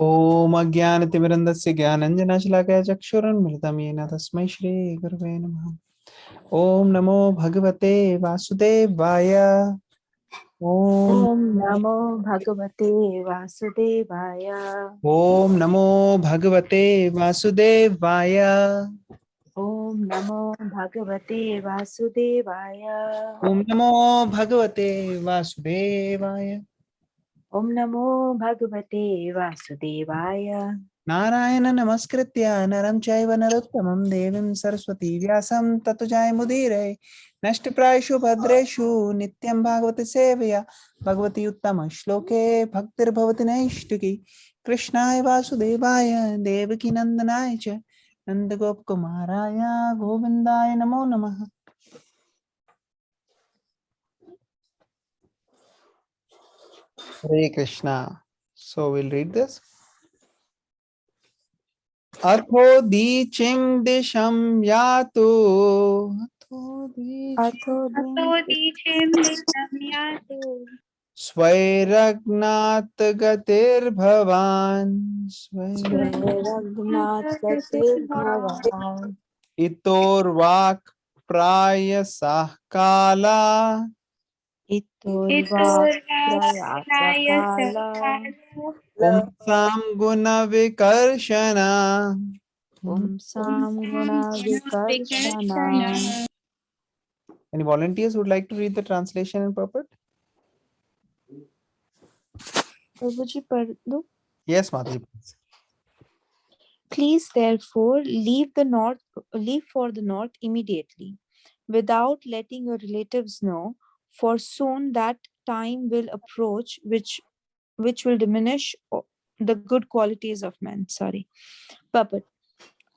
ओम अज्ञानतिमिरन्धस्य ज्ञानञ्जनशलाकया चक्षुरुन्मिलितं येन तस्मै श्रीगुरवे नमः। ओम नमो भगवते वासुदेवाय। ओम ॐ नमो भगवते वासुदेवाय। ओम नमो भगवते वासुदेवाय। ॐ नमो भगवते वासुदेवाय। ओम नमो भगवते वासुदेवाय। ॐ नमो भगवते वासुदेवाय। नारायण नमस्कृत्य नरं चैव नरोत्तमं देवीं सरस्वती व्यासं ततो जयमुदीरये। नष्टप्रायेषु भद्रेषु नित्यं भागवत सेवया भगवती उत्तम श्लोके भक्तिर्भवति नैष्टिकी। कृष्णाय वासुदेवाय देवकी नंदनाय च नंदगोपकुमाराय गोविन्दाय नमो नमः। Hare Krishna. So we'll read this. अथो दीचिं दिशं यातु अथो अथो अतो दीक्षिं दिशं यातु स्वैरज्ञात गतिर्भवान् स्वैरग्नात् गतिर्भवान्। इतोर्वाक् प्रायसः काला इतोर्वाक् इतोर्वाक्प्रायसः प्रयासकाल। कालो पुंसां गुणविकर्षण। पुंसां गुणविकर्षण। गुणविकर्षण. Any volunteers would like to read the translation in purport? प्रभुजी पढ़ दो। Yes, Mataji, please. Please therefore leave for the north immediately, without letting your relatives know, for soon that time will approach which will diminish the good qualities of men. Sorry. Puppet.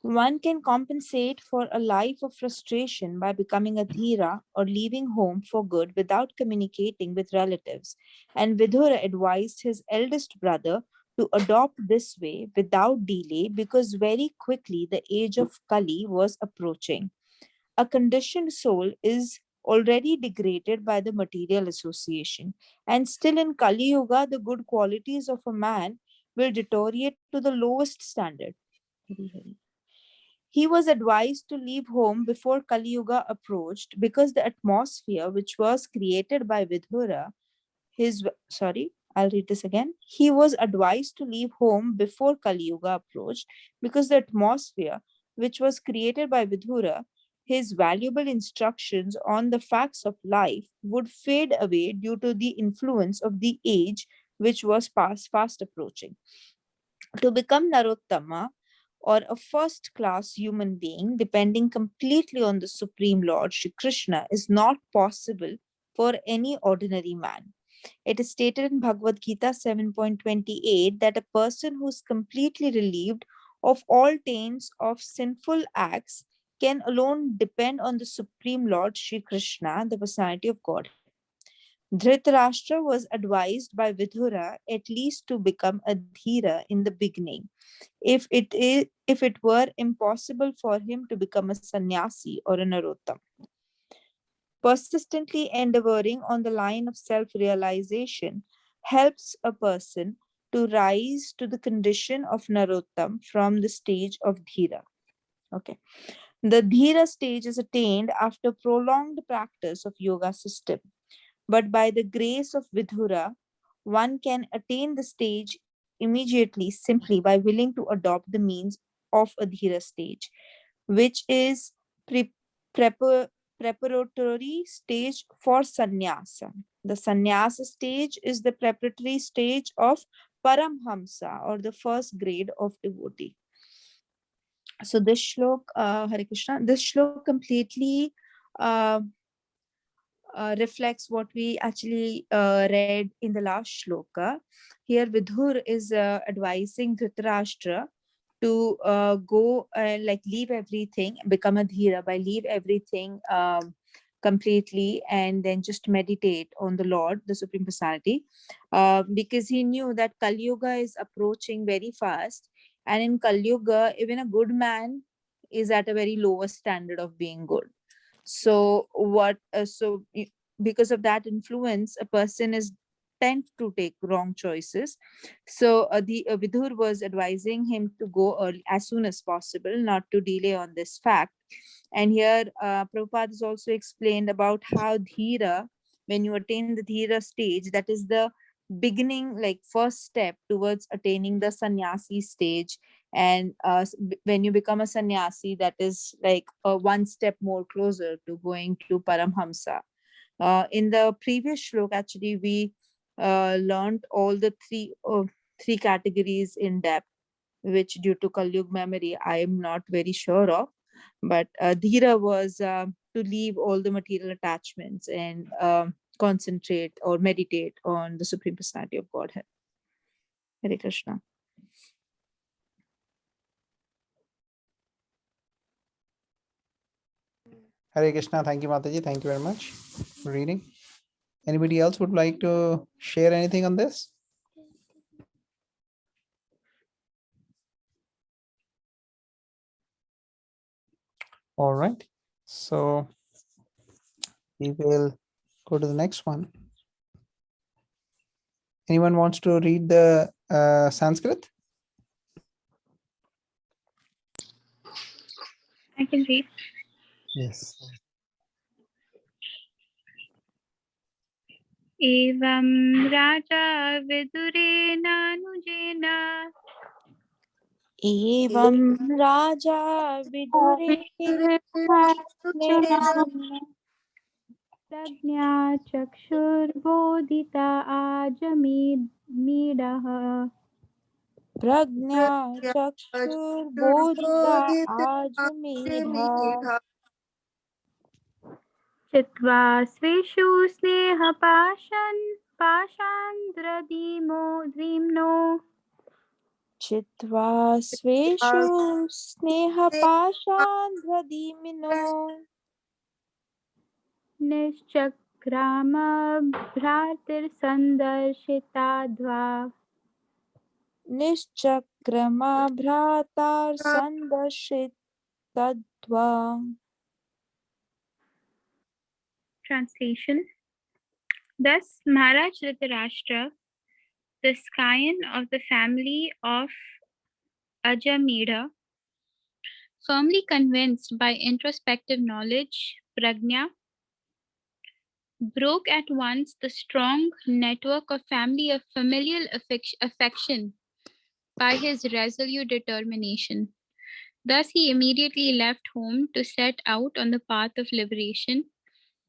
One can compensate for a life of frustration by becoming a dhira or leaving home for good without communicating with relatives. And Vidura advised his eldest brother to adopt this way without delay because very quickly the age of Kali was approaching. A conditioned soul is already degraded by the material association, and still in Kali Yuga, the good qualities of a man will deteriorate to the lowest standard. He was advised to leave home before Kali Yuga approached because the atmosphere which was created by Vidura, I'll read this again. He was advised to leave home before Kali Yuga approached because the atmosphere which was created by Vidura, his valuable instructions on the facts of life would fade away due to the influence of the age which was fast approaching. To become Narottama, or a first class human being, depending completely on the Supreme Lord Shri Krishna, is not possible for any ordinary man. It is stated in Bhagavad Gita 7.28 that a person who is completely relieved of all taints of sinful acts can alone depend on the Supreme Lord Shri Krishna, the personality of God. Dhritarashtra was advised by Vidura at least to become a dhira in the beginning, if it were impossible for him to become a sannyasi or a narottam. Persistently endeavoring on the line of self-realization helps a person to rise to the condition of narottam from the stage of dhira. Okay. The dhira stage is attained after prolonged practice of yoga system. But by the grace of Vidura, one can attain the stage immediately simply by willing to adopt the means of a dhira stage, which is preparatory stage for sannyasa. The sannyasa stage is the preparatory stage of paramhamsa, or the first grade of devotee. So this shlok, Hare Krishna, this shlok completely reflects what we actually read in the last shloka. Here Vidhur is advising Dhritarashtra to go like leave everything, become a dhira by leave everything completely, and then just meditate on the Lord, the Supreme Personality, because he knew that Kali Yuga is approaching very fast, and in Kali Yuga, even a good man is at a very lowest standard of being good. So because of that influence, a person is tend to take wrong choices. So the Vidhur was advising him to go early, as soon as possible, not to delay on this fact. And here Prabhupada has also explained about how Dhira, when you attain the Dhira stage, that is the beginning, like first step towards attaining the sannyasi stage. And when you become a sannyasi, that is like one step more closer to going to Paramhamsa. In the previous shlok, actually, we learned all the three categories in depth, which due to Kalyug memory, I am not very sure of. But Dhira was to leave all the material attachments and concentrate or meditate on the Supreme Personality of Godhead. Hare Krishna. Hare Krishna. Thank you, Mataji. Thank you very much for reading. Anybody else would like to share anything on this? All right. So we will go to the next one. Anyone wants to read the Sanskrit? I can read. Yes. एवं राजा विदुरेणानुजेन Evam Raja Vidure प्रज्ञा चक्षुर्बोधिता आजमीडः Pragna Chakshur Bodhita Ajamedha चित्वा स्वेषु पाषान्द्रदीम्नो Chitva Sveshu Sneha Pashandradimino निश्चक्राम भ्रातिर्सन्दर्शिताध्वा Nishchakrama Bhratar Sandashit Tadva. Translation. Thus, Maharaj Dhritarashtra, the scion of the family of Ajamedha, firmly convinced by introspective knowledge, prajna, broke at once the strong network of family of familial affection by his resolute determination. Thus, he immediately left home to set out on the path of liberation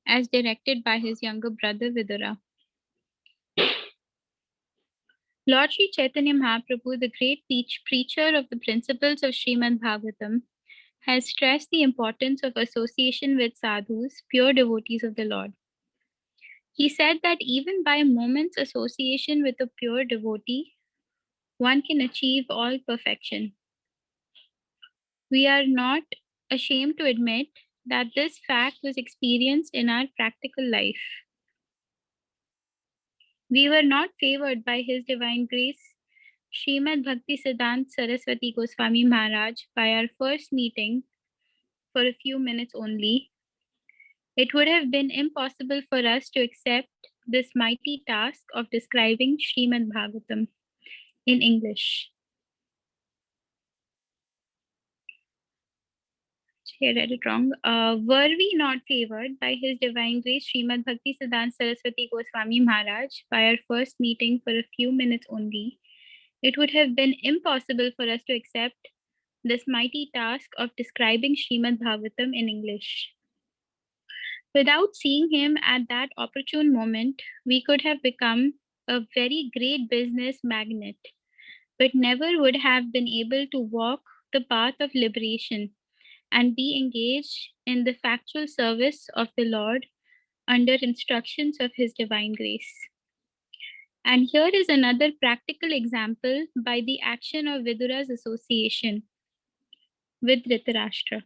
as directed by his younger brother Vidura. Lord Sri Chaitanya Mahaprabhu, the great preacher of the principles of Srimad Bhagavatam, has stressed the importance of association with sadhus, pure devotees of the Lord. He said that even by a moment's association with a pure devotee, one can achieve all perfection. We are not ashamed to admit that this fact was experienced in our practical life. We were not favored by His Divine Grace, Srimad Bhakti Siddhant Saraswati Goswami Maharaj, by our first meeting for a few minutes only. It would have been impossible for us to accept this mighty task of describing Srimad Bhagavatam in English. I read it wrong. Were we not favored by His Divine Grace, Srimad Bhakti Siddhant Saraswati Goswami Maharaj, by our first meeting for a few minutes only, it would have been impossible for us to accept this mighty task of describing Srimad Bhagavatam in English. Without seeing him at that opportune moment, we could have become a very great business magnate, but never would have been able to walk the path of liberation and be engaged in the factual service of the Lord under instructions of His Divine Grace. And here is another practical example by the action of Vidura's association with Dhritarashtra.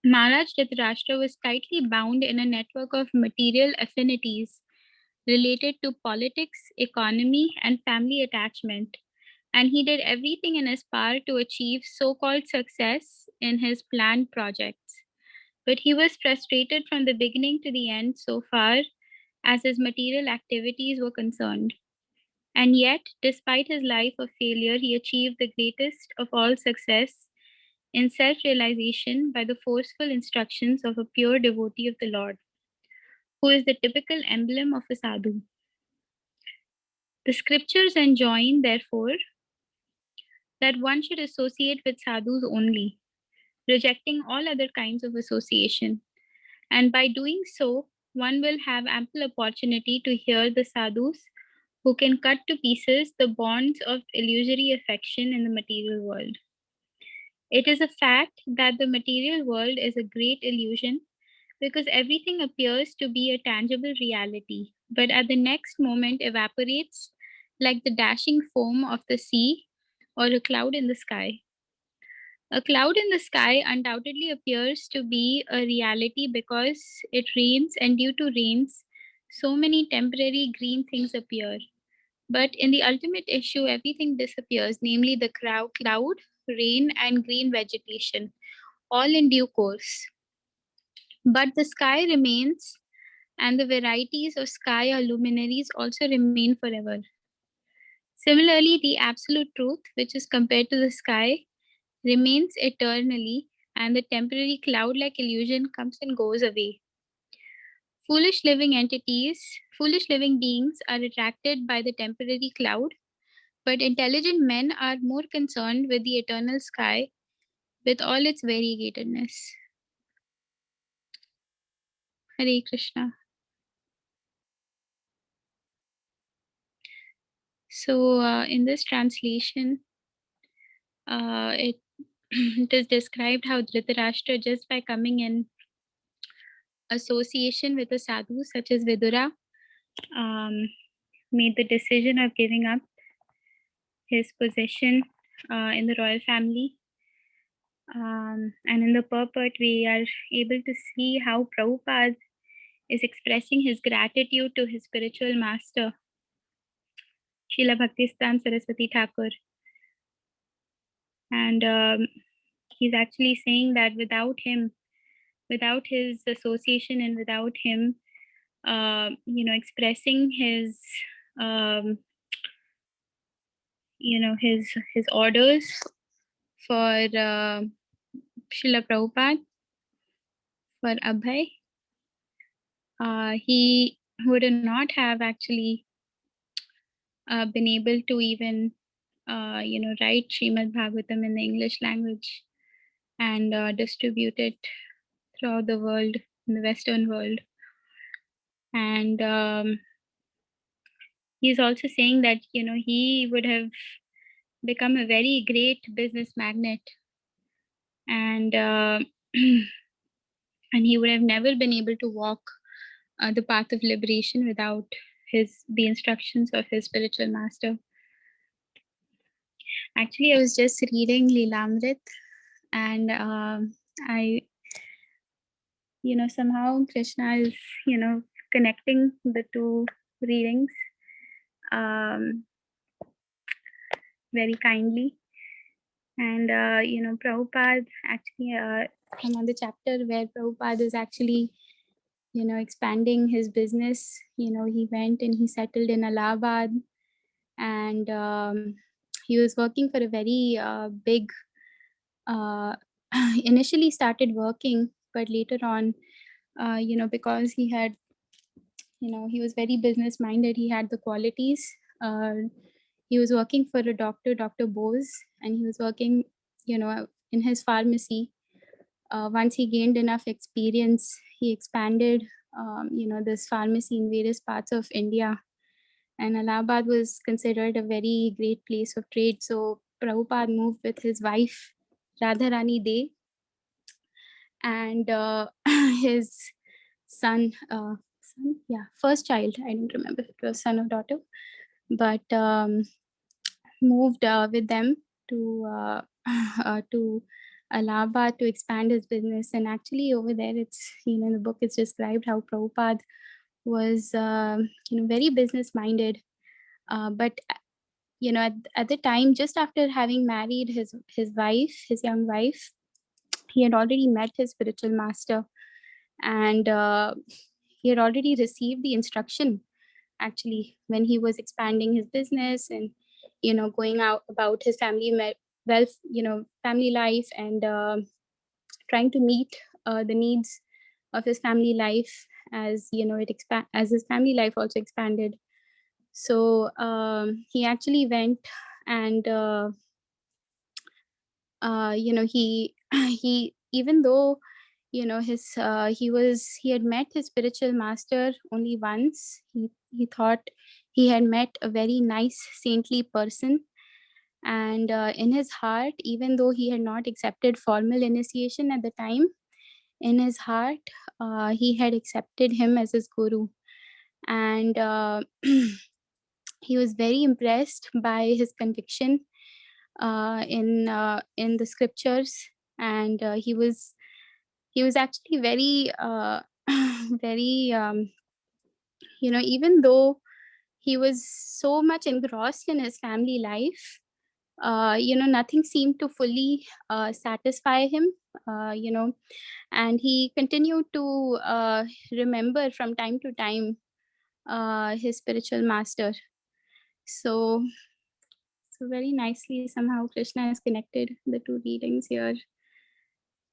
Maharaj Dhritarashtra was tightly bound in a network of material affinities related to politics, economy, and family attachment, and he did everything in his power to achieve so-called success in his planned projects. But he was frustrated from the beginning to the end so far as his material activities were concerned. And yet, despite his life of failure, he achieved the greatest of all success in self realization by the forceful instructions of a pure devotee of the Lord, who is the typical emblem of a sadhu. The scriptures enjoin, therefore, that one should associate with sadhus only, rejecting all other kinds of association. And by doing so, one will have ample opportunity to hear the sadhus who can cut to pieces the bonds of illusory affection in the material world. It is a fact that the material world is a great illusion because everything appears to be a tangible reality, but at the next moment evaporates like the dashing foam of the sea or a cloud in the sky. A cloud in the sky undoubtedly appears to be a reality because it rains, and due to rains, so many temporary green things appear. But in the ultimate issue, everything disappears, namely the cloud, rain, and green vegetation, all in due course. But the sky remains, and the varieties of sky or luminaries also remain forever. Similarly, the absolute truth, which is compared to the sky, remains eternally, and the temporary cloud like illusion comes and goes away. Foolish living beings are attracted by the temporary cloud, but intelligent men are more concerned with the eternal sky with all its variegatedness. Hare Krishna. So, in this translation, it it is described how Dhritarashtra, just by coming in association with a sadhu such as Vidura, um, made the decision of giving up his position in the royal family. And in the purport, we are able to see how Prabhupada is expressing his gratitude to his spiritual master, Srila Bhaktivedanta Saraswati Thakur. And he's actually saying that without him, without his association, and without him, expressing his, his orders for Srila Prabhupada, for Abhay, he would not have actually been able to even, write Srimad Bhagavatam in the English language and distribute it throughout the world, in the Western world. And he's also saying that, he would have become a very great business magnate, and and he would have never been able to walk the path of liberation without the instructions of his spiritual master. Actually, I was just reading Lilamrit, and I, somehow Krishna is, connecting the two readings very kindly. And, Prabhupada actually, I'm on the chapter where Prabhupada is actually, expanding his business. He went and he settled in Allahabad, and he was working for a very big, initially started working, but later on, because he had, he was very business minded, he had the qualities. He was working for a doctor, Dr. Bose, and he was working, in his pharmacy. Once he gained enough experience, he expanded, this pharmacy in various parts of India. And Allahabad was considered a very great place of trade. So Prabhupada moved with his wife, Radharani De, and his first child. I don't remember if it was son or daughter, but moved with them to to Allahabad to expand his business. And actually over there, it's, in the book, it's described how Prabhupada was, very business minded. But, at the time, just after having married his wife, his young wife, he had already met his spiritual master. And he had already received the instruction actually when he was expanding his business and, going out about his wealth, family life, and trying to meet the needs of his family life as, as his family life also expanded. So he actually went and, he he even though he had met his spiritual master only once. He thought he had met a very nice saintly person, and in his heart, even though he had not accepted formal initiation at the time, in his heart he had accepted him as his guru. And he was very impressed by his conviction in the scriptures, and he was actually very very even though he was so much engrossed in his family life, nothing seemed to fully satisfy him, and he continued to remember from time to time his spiritual master. So very nicely somehow Krishna has connected the two readings here.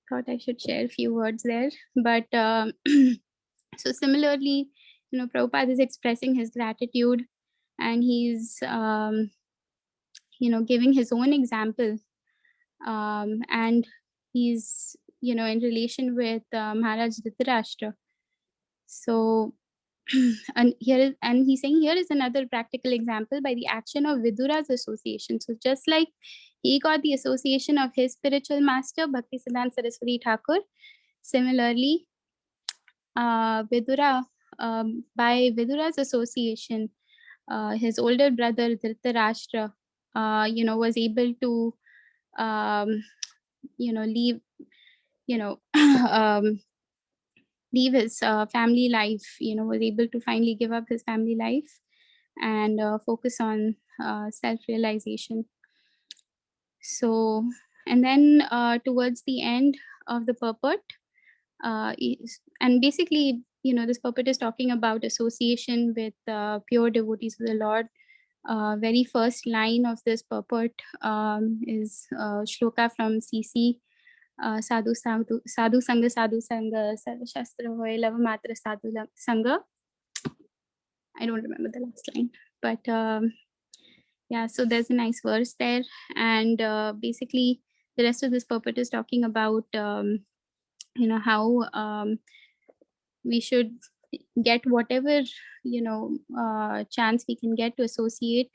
Thought I should share a few words there. But so similarly, Prabhupada is expressing his gratitude, and he's giving his own example, and he's in relation with Maharaj Dhritarashtra. So and he's saying here is another practical example by the action of Vidura's association. So just like he got the association of his spiritual master Bhaktisiddhanta Saraswati Thakur, similarly Vidura, by Vidura's association, his older brother Dhritarashtra was able to leave leave his family life, was able to finally give up his family life and focus on self-realization. So, and then towards the end of the purport, and basically, this purport is talking about association with pure devotees of the Lord. Very first line of this purport is shloka from CC. Sadhu Sangha Sarva Shastra Hoy Lava Matra Sadhu Sangha. I don't remember the last line, but yeah, so there's a nice verse there, and basically the rest of this purport is talking about how we should get whatever chance we can get to associate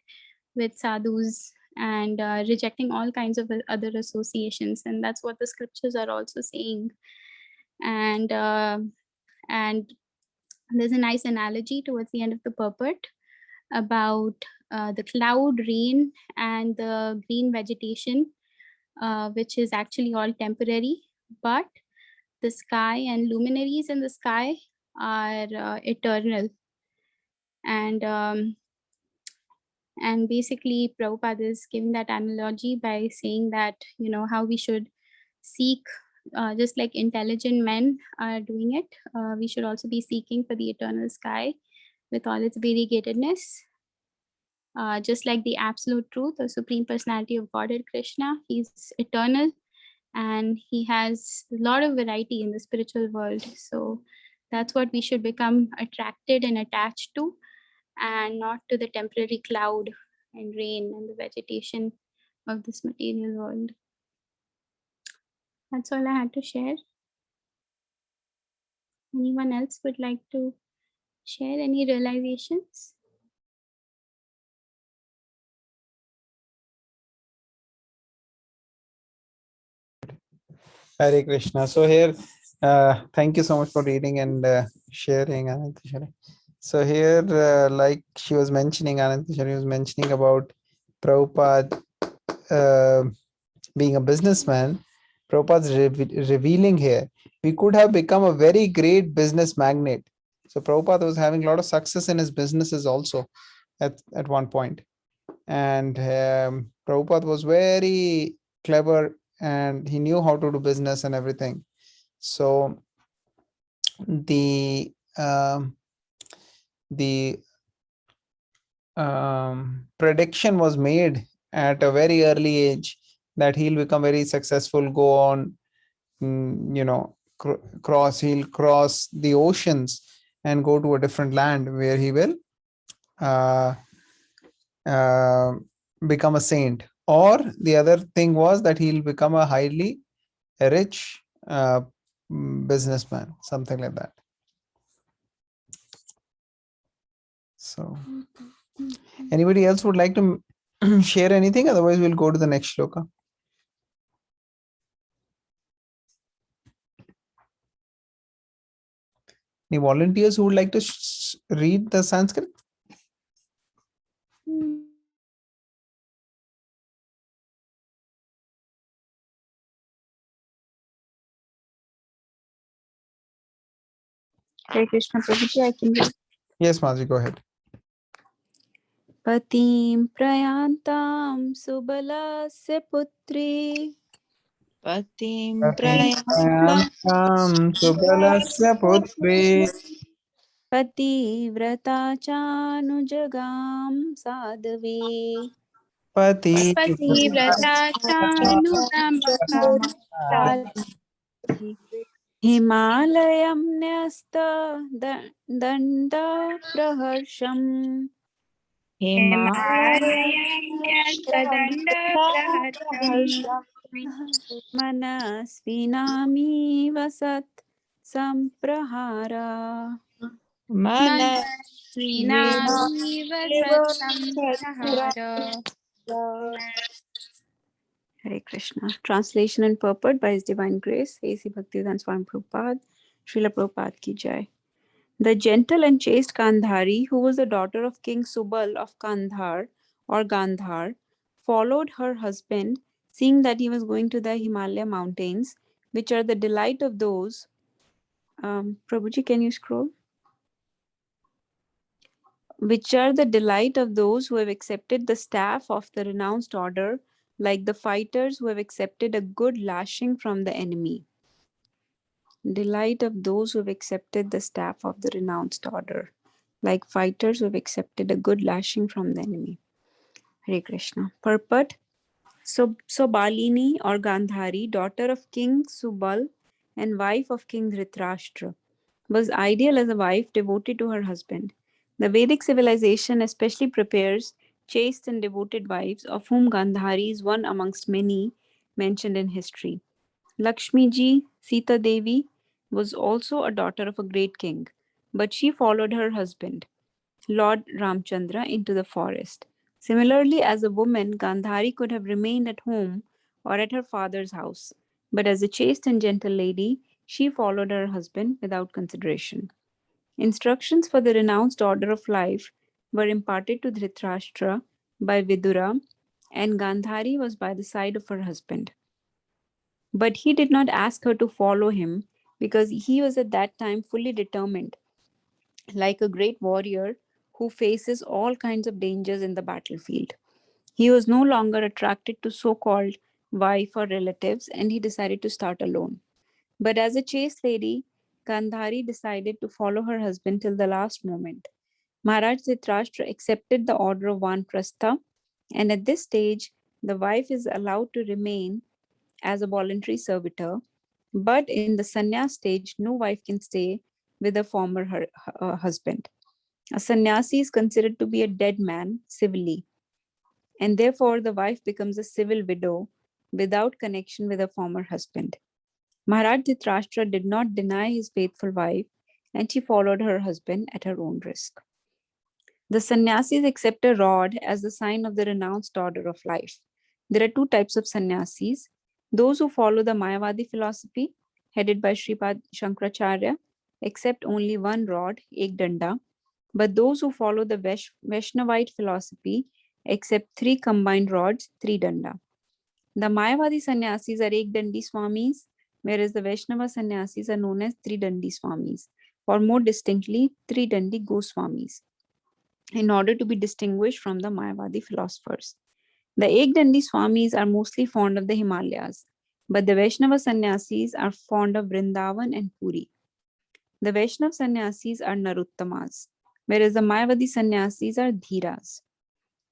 with sadhus, and rejecting all kinds of other associations, and that's what the scriptures are also saying. And there's a nice analogy towards the end of the purport about the cloud, rain, and the green vegetation, which is actually all temporary, but the sky and luminaries in the sky are eternal. And basically Prabhupada is giving that analogy by saying that how we should seek, just like intelligent men are doing it, we should also be seeking for the eternal sky with all its variegatedness, just like the absolute truth or supreme personality of Godhead Krishna. He's eternal and he has a lot of variety in the spiritual world. So that's what we should become attracted and attached to, and not to the temporary cloud and rain and the vegetation of this material world. That's all I had to share. Anyone else would like to share any realizations? Hare Krishna. So here, thank you so much for reading and sharing, Anantashari. So here, like she was mentioning, Anantashari was mentioning about Prabhupada being a businessman. Prabhupada's revealing here, we could have become a very great business magnate. So Prabhupada was having a lot of success in his businesses also at one point. And Prabhupada was very clever and he knew how to do business and everything. So the the prediction was made at a very early age that he'll become very successful, go on, he'll cross the oceans and go to a different land where he will uh, uh, become a saint. Or the other thing was that he'll become a highly rich businessman, something like that. So anybody else would like to share anything? Otherwise, we'll go to the next shloka. Any volunteers who would like to read the Sanskrit? Hare Krishna Prabhuji, I can read. Yes, Maji, go ahead. Patim prayantam subalasya putri. Patim prayantam Subalasya putri Pativrata chanujagam sadhave. pati Pativrata chanugam Himalayam न्यस्त danda praharsham. Himalayasyadandapraharsham Manasvinami vasat samprahara. Manasvinamiva sasamprahara. Hare Krishna. Translation and purport by His Divine Grace, A.C. Bhaktivedanta Swami Prabhupada, Srila Prabhupada ki jai. The gentle and chaste Gandhari, who was the daughter of King Subal of Kandhar or Gandhar, followed her husband, seeing that he was going to the Himalaya mountains, which are the delight of those. Prabhuji, can you scroll? Which are the delight of those who have accepted the staff of the renounced order, like the fighters who have accepted a good lashing from the enemy. Delight of those who have accepted the staff of the renounced order, like fighters who have accepted a good lashing from the enemy. Hare Krishna. Purport. So Balini or Gandhari, daughter of King Subal and wife of King Dhritarashtra, was ideal as a wife devoted to her husband. The Vedic civilization especially prepares chaste and devoted wives, of whom Gandhari is one amongst many mentioned in history. Lakshmi ji, Sita Devi, was also a daughter of a great king, but she followed her husband, Lord Ramchandra, into the forest. Similarly, as a woman, Gandhari could have remained at home or at her father's house, but as a chaste and gentle lady, she followed her husband without consideration. Instructions for the renounced order of life were imparted to Dhritarashtra by Vidura, and Gandhari was by the side of her husband. But he did not ask her to follow him because he was at that time fully determined, like a great warrior who faces all kinds of dangers in the battlefield. He was no longer attracted to so called wife or relatives, and he decided to start alone. But as a chaste lady, Gandhari decided to follow her husband till the last moment. Maharaj Dhritarashtra accepted the order of Vanprastha, and at this stage, the wife is allowed to remain as a voluntary servitor, but in the sannyas stage, no wife can stay with a former husband. A sannyasi is considered to be a dead man civilly, and therefore the wife becomes a civil widow without connection with a former husband. Maharaj Dhritarashtra did not deny his faithful wife, and she followed her husband at her own risk. The sannyasis accept a rod as the sign of the renounced order of life. There are two types of sannyasis: those who follow the Mayavadi philosophy, headed by Sripad Shankaracharya, accept only one rod, ek danda, but those who follow the Vaishnavite philosophy accept three combined rods, three danda. The Mayavadi sannyasis are ek dandi swamis, whereas the Vaishnava sannyasis are known as three dandi swamis, or more distinctly, three dandi Goswamis, in order to be distinguished from the Mayavadi philosophers. The Ekdandi Swamis are mostly fond of the Himalayas, but the Vaishnava sannyasis are fond of Vrindavan and Puri. The Vaishnav sannyasis are Naruttamas, whereas the Mayavadi sannyasis are Dhiras.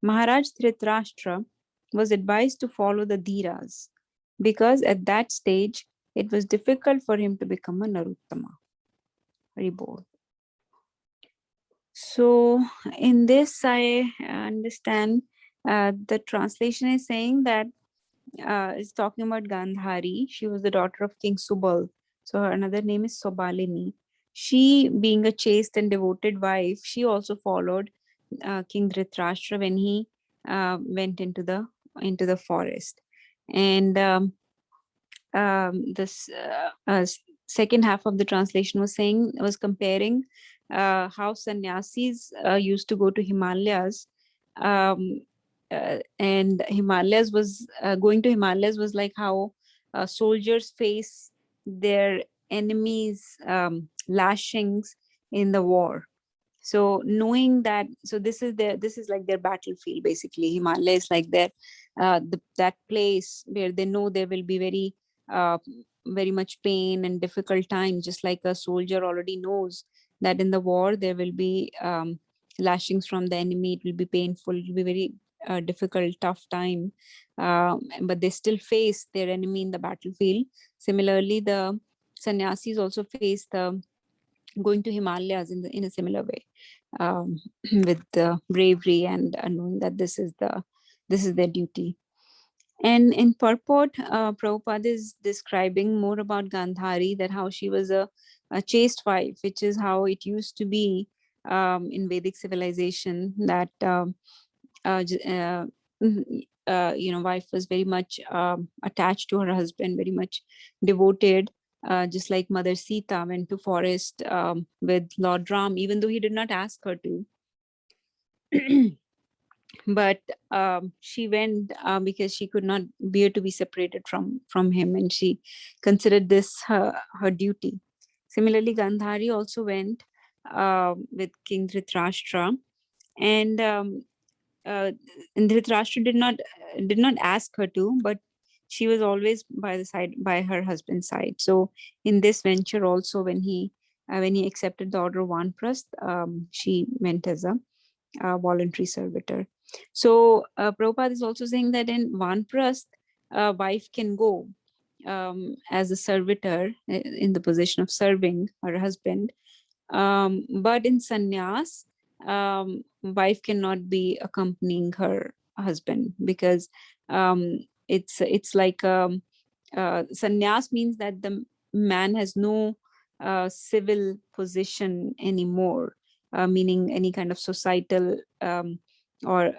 Maharaj Dhritarashtra was advised to follow the Dhiras because at that stage it was difficult for him to become a Naruttama. Very bold. So in this, I understand the translation is saying that is talking about Gandhari. She was the daughter of King Subal. So her another name is Sobalini. She, being a chaste and devoted wife, she also followed King Dhritarashtra when he went into the forest. And this second half of the translation was comparing how sannyasis used to go to Himalayas, and Himalayas was going to Himalayas was like how soldiers face their enemies' lashings in the war. So knowing that, so this is like their battlefield basically. Himalaya is like that place where they know there will be uh, very much pain and difficult time, just like a soldier already knows that in the war there will be lashings from the enemy. It will be painful, it will be very difficult, tough time, but they still face their enemy in the battlefield. Similarly, the sannyasis also face the going to Himalayas in a similar way, with the bravery and knowing that this is their duty. And in purport, Prabhupada is describing more about Gandhari, that how she was a chaste wife, which is how it used to be in Vedic civilization, that wife was very much attached to her husband, very much devoted, just like Mother Sita went to forest with Lord Ram, even though he did not ask her to. But she went because she could not bear to be separated from him, and she considered this her duty. Similarly, Gandhari also went with King Dhritarashtra, and Dhritarashtra did not ask her to, but she was always by her husband's side. So in this venture also, when he accepted the order of Vanprasth, she went as a voluntary servitor. So Prabhupada is also saying that in Vanprasth, a wife can go as a servitor in the position of serving her husband. But in sannyas, wife cannot be accompanying her husband, because it's like sannyas means that the man has no civil position anymore, meaning any kind of societal or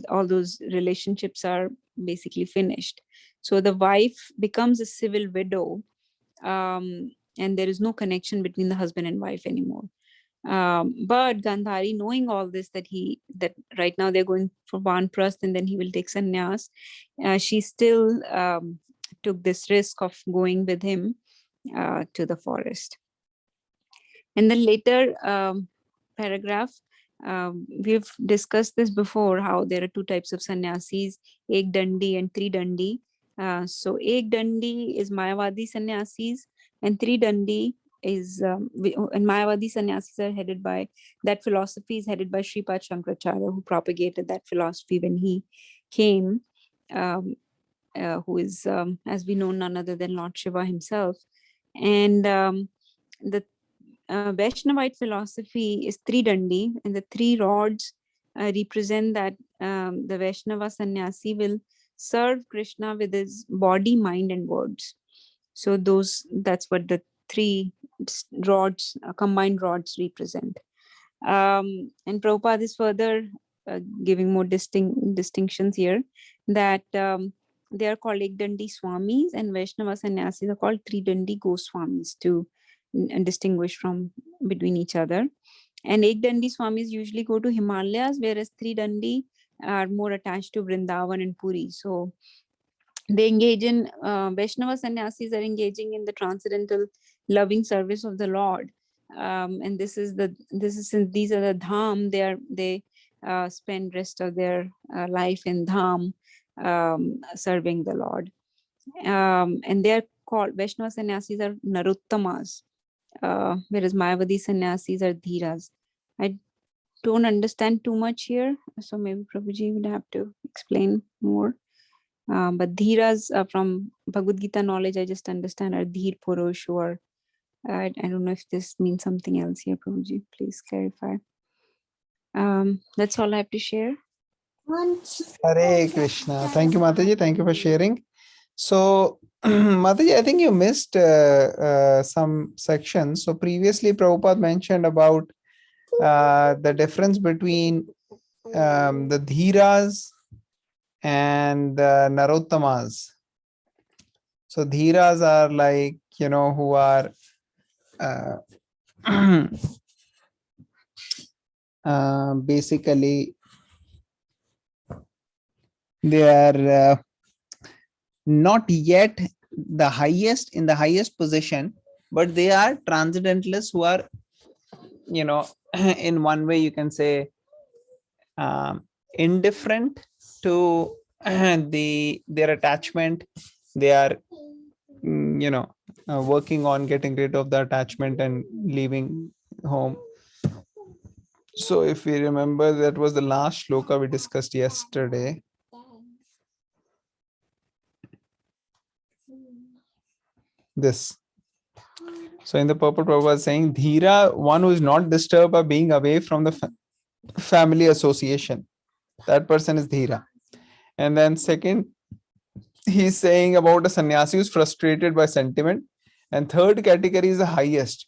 all those relationships are basically finished. So the wife becomes a civil widow, and there is no connection between the husband and wife anymore. But Gandhari, knowing all this, that right now they're going for Vanprasth and then he will take sannyas, she still took this risk of going with him to the forest. And then later paragraph, we've discussed this before, how there are two types of sannyasis, Ek Dandi and Tri Dandi. So Ek Dandi is Mayavadi sannyasis, and Tri Dandi is, and Mayavadi sannyasis are headed by, that philosophy is headed by Sripad Shankaracharya, who propagated that philosophy when he came, who is, as we know, none other than Lord Shiva himself. And the Vaishnavite philosophy is Tridandi, and the three rods represent that the Vaishnava sannyasi will serve Krishna with his body, mind, and words. So that's what the three rods, combined rods, represent. And Prabhupada is further giving more distinctions here, that they are called Ekdandi Swamis, and Vaishnava sannyasis are called Tridandi Goswamis, to distinguish from between each other. And Ekdandi Swamis usually go to Himalayas, whereas Tridandi are more attached to Vrindavan and Puri. So they engage in Vaishnava sannyasis are engaging in the transcendental loving service of the Lord, and this is since these are the dham, they spend rest of their life in dham, serving the Lord, and they are called, Vaishnava sannyasis are Naruttamas, whereas Mayavadi sannyasis are dhiras. I don't understand too much here, so maybe Prabhuji would have to explain more. But dhiras, from Bhagavad Gita knowledge, I just understand are dhir purush, or I don't know if this means something else here. Prabhuji, please clarify. That's all I have to share. Hare Krishna. Thank you, Mataji. Thank you for sharing. So, Mataji, I think you missed some sections. So previously, Prabhupada mentioned about the difference between the Dhiras and the Narottamas. So Dhiras are like, who are basically they are not yet the highest in the highest position, but they are transcendentalists who are, in one way you can say indifferent to their attachment. They are working on getting rid of the attachment and leaving home. So if we remember, that was the last shloka we discussed yesterday. This. So in the purport, Prabhupada was saying, Dhira, one who is not disturbed by being away from the family association. That person is Dhira. And then second, he's saying about a sannyasi who's frustrated by sentiment. And third category is the highest,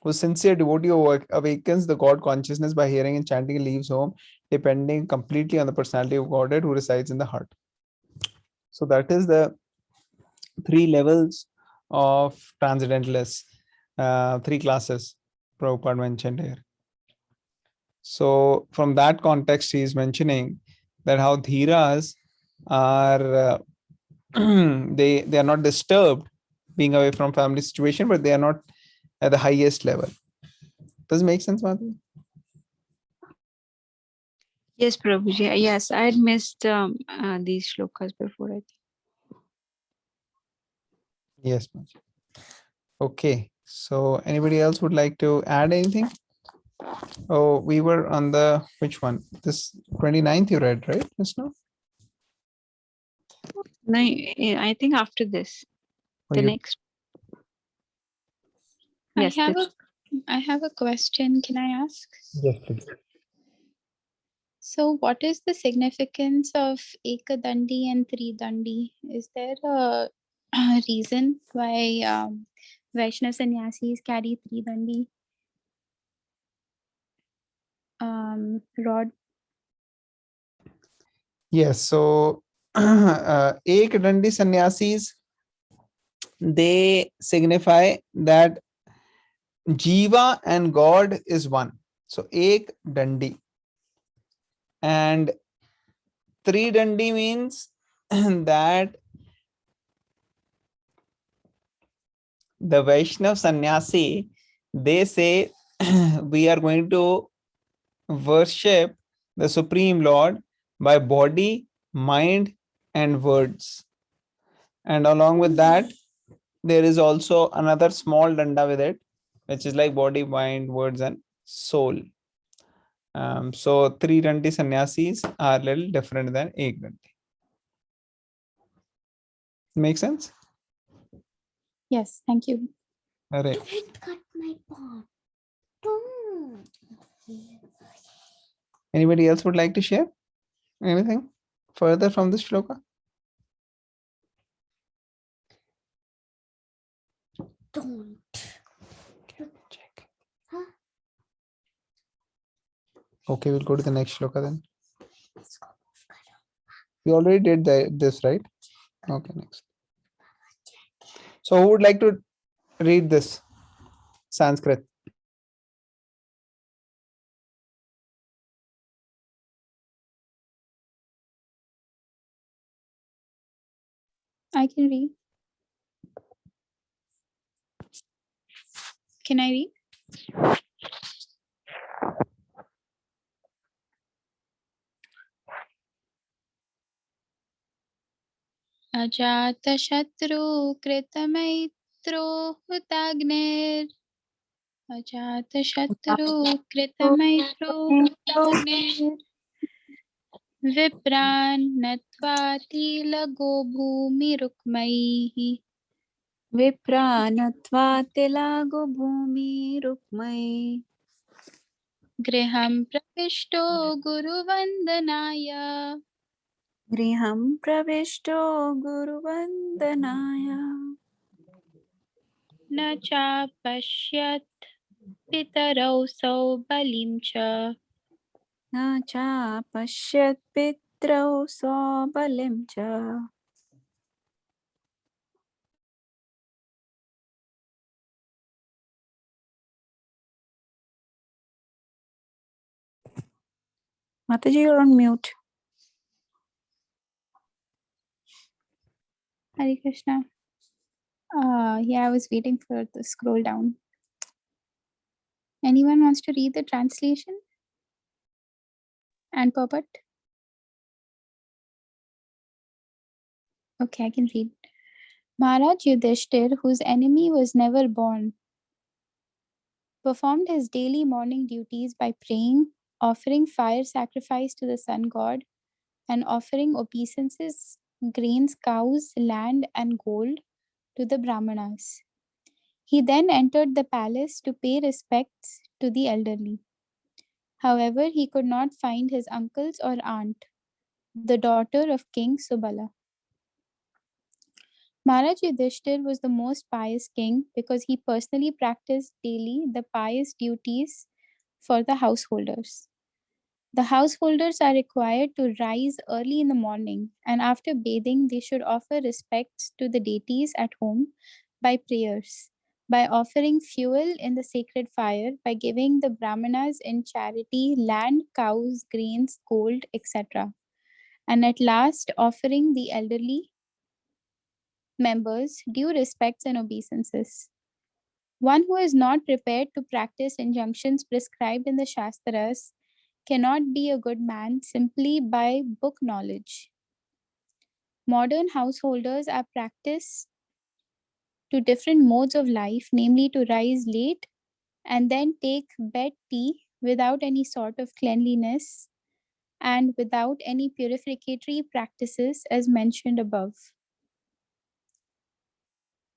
whose sincere devotee awakens the God consciousness by hearing and chanting and leaves home, depending completely on the personality of Godhead who resides in the heart. So that is the 3 levels of transcendentalists, 3 classes Prabhupada mentioned here. So from that context, he is mentioning that how Dhiras are, they are not disturbed being away from family situation, but they are not at the highest level. Does it make sense, Madhu? Yes, Prabhuji. Yes, I had missed these shlokas before. I think. Yes, Madhu. Okay. So anybody else would like to add anything? Oh, we were on the, which one? This 29th you read, right? Just now? No, I think after this, Or the you- next. Yes, I have a question. Can I ask? Yes, please. So, what is the significance of Ekadandi and Tridandi? Is there a reason why Vaishnava sannyasis carry Tridandi rod? Yes, so Ekadandi sannyasis, they signify that Jiva and God is one. So Ek Dandi. And Tridandi means that the Vaishnav sannyasi, they say we are going to worship the Supreme Lord by body, mind, and words. And along with that, there is also another small danda with it, which is like body, mind, words, and soul. So 3 dandi sannyasis are a little different than ek dandi. Make sense? Yes, thank you. All right. Anybody else would like to share anything further from this shloka? Don't. Check. Huh? Okay, we'll go to the next shloka then. We already did this, right? Okay, next. So who would like to read this Sanskrit? I can read. Can I read? Ajata Shatru Kritamitro Hutagnir Ajatashatru कृतमैत्रो विप्रान् नत्वातिलगो भूमिरुक्मैः विप्रानत्वा तिलागो भूमि रुक्मै गृहं प्रविष्टो गुरुवन्दनाय गृहं प्रविष्टो गुरुवन्दनाय न चापश्यत् पितरौ सौबलिं च न चापश्यत् पित्रौ स्वबलिं च Mataji, you're on mute. Hare Krishna. Yeah, I was waiting for the scroll down. Anyone wants to read the translation and purport? Okay, I can read. Maharaj Yudhishthir, whose enemy was never born, performed his daily morning duties by praying, offering fire sacrifice to the sun god, and offering obeisances, grains, cows, land, and gold to the Brahmanas. He then entered the palace to pay respects to the elderly. However, he could not find his uncles or aunt, the daughter of King Subala. Maharaj Yudhishthir was the most pious king because he personally practiced daily the pious duties for the householders. The householders are required to rise early in the morning, and after bathing, they should offer respects to the deities at home by prayers, by offering fuel in the sacred fire, by giving the Brahmanas in charity land, cows, grains, gold, etc., and at last offering the elderly members due respects and obeisances. One who is not prepared to practice injunctions prescribed in the Shastras cannot be a good man simply by book knowledge. Modern householders are practiced to different modes of life, namely to rise late and then take bed tea without any sort of cleanliness and without any purificatory practices as mentioned above.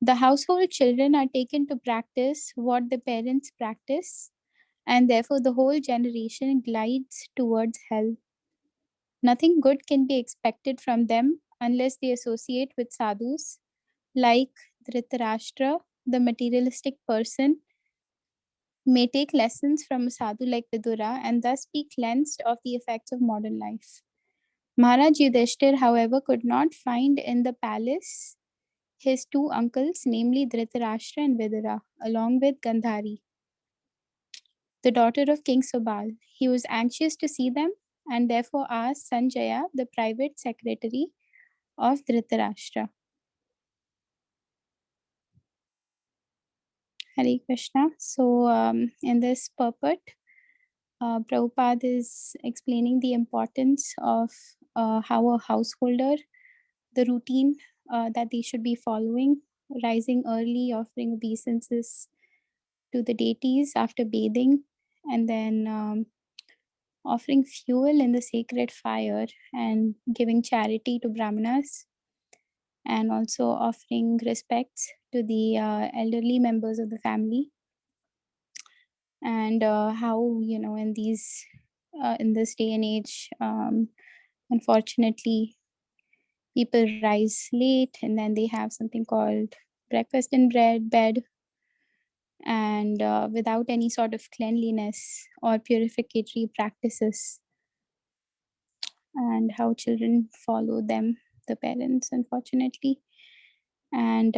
The household children are taken to practice what the parents practice, and therefore the whole generation glides towards hell. Nothing good can be expected from them unless they associate with sadhus like Dhritarashtra, the materialistic person, may take lessons from a sadhu like Vidura and thus be cleansed of the effects of modern life. Maharaj Yudhishthir, however, could not find in the palace his two uncles, namely Dhritarashtra and Vidura, along with Gandhari, the daughter of King Subal. He was anxious to see them and therefore asked Sanjaya, the private secretary of Dhritarashtra. Hare Krishna. So, in this purport, Prabhupada is explaining the importance of how a householder, the routine that they should be following, rising early, offering obeisances to the deities after bathing, and then offering fuel in the sacred fire and giving charity to Brahmanas, and also offering respects to the elderly members of the family, and how in these in this day and age, unfortunately, people rise late and then they have something called breakfast in bed, and without any sort of cleanliness or purificatory practices, and how children follow them, the parents, unfortunately. And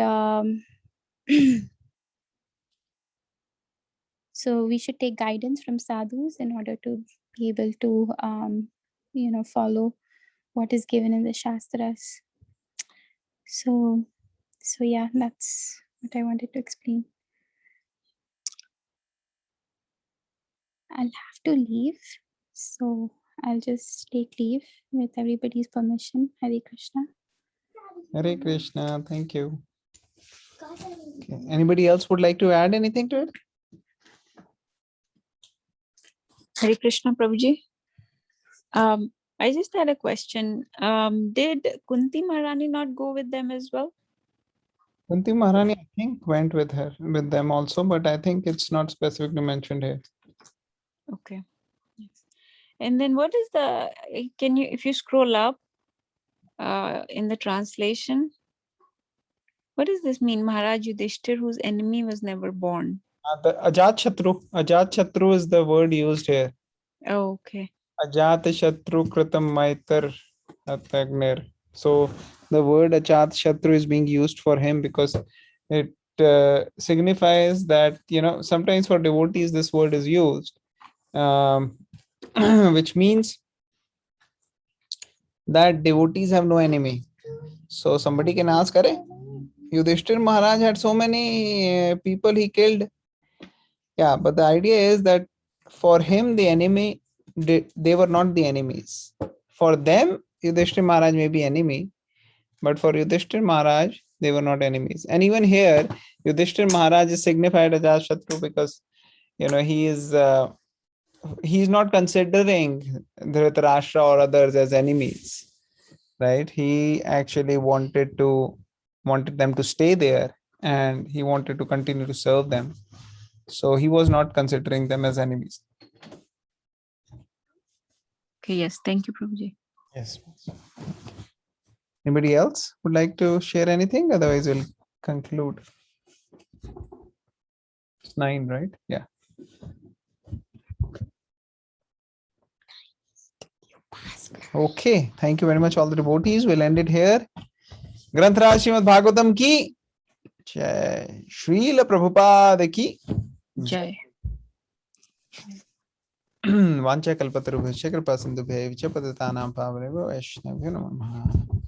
so we should take guidance from sadhus in order to be able to follow what is given in the shastras. So yeah, that's what I wanted to explain. I'll have to leave, so I'll just take leave with everybody's permission. Hare Krishna. Hare Krishna. Thank you. Okay. Anybody else would like to add anything to it? Hare Krishna, Prabhuji. I just had a question. Did Kunti Maharani not go with them as well? Kunti Maharani, I think, went with them also, but I think it's not specifically mentioned here. Okay. Yes. And then what is the, can you, if you scroll up in the translation, what does this mean? Maharaj Yudhishthir, whose enemy was never born. The Ajat Shatru is the word used here. Oh, okay. Ajat Shatru Kritam Maitar Atagnir. So the word Ajat Shatru is being used for him because it signifies that, sometimes for devotees this word is used, which means that devotees have no enemy. So somebody can ask, Are Yudhishthir Maharaj had so many people he killed. Yeah, but the idea is that for him, the enemy, they were not the enemies. For them, Yudhishthir Maharaj may be enemy, but for Yudhishthir Maharaj, they were not enemies. And even here, Yudhishthir Maharaj is signified as Ajashatru because, he's not considering Dhritarashtra or others as enemies, right? He actually wanted them to stay there, and he wanted to continue to serve them. So he was not considering them as enemies. Okay, yes. Thank you, Prabhuji. Yes. Anybody else would like to share anything? Otherwise, we'll conclude. It's 9, right? Yeah. Okay. Thank you very much, all the devotees. We'll end it here. Granth Srimad Bhagavatam ki Jai. Srila Prabhupada ki Jai. Vancha kalpatarubhasya kripa sindhubhya vicha padatanam pavareva vaishnavyo namaha.